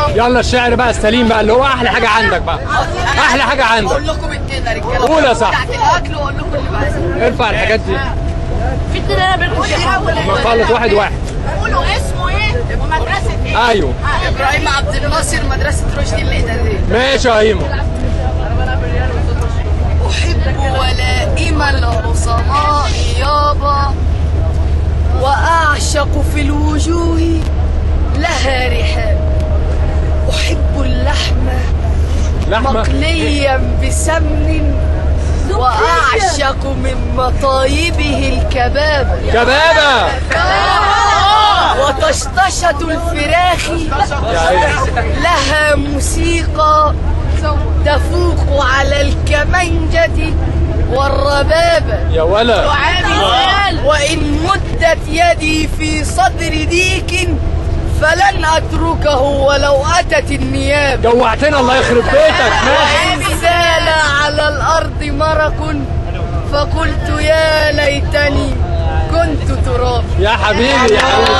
يلا الشعر بقى السليم بقى اللي هو احلى حاجه عندك بقى. احلى حاجه عندك. اقول لكم اتنين يا رجاله. قول يا صاحبي. بتاعت الاكل واقول لكم اللي بعزها. ارفع الحاجات دي. في اتنين انا بينكم. نخلص واحد واحد. قولوا اسمه ايه ومدرسه ايه؟ ايوه. ابراهيم عبد الناصر، مدرسه رشدي الاداريه. ماشي يا هيمو. احب ولائم العصماء يابا، واعشق في الوجوه لها رحاب. احب اللحم مقليا بسمن، واعشق من مطايبه الكباب. كبابه. وطشطشة الفراخ لها موسيقى تفوق على الكمنجة والربابة. يا ولا. وإن مدت يدي في صدر ديك فلن أتركه ولو أتت النيابة. جوعتنا الله يخرب بيتك. وإن سال على الأرض مرق فقلت يا ليتني كنت تراب. يا حبيبي يا حبيبي.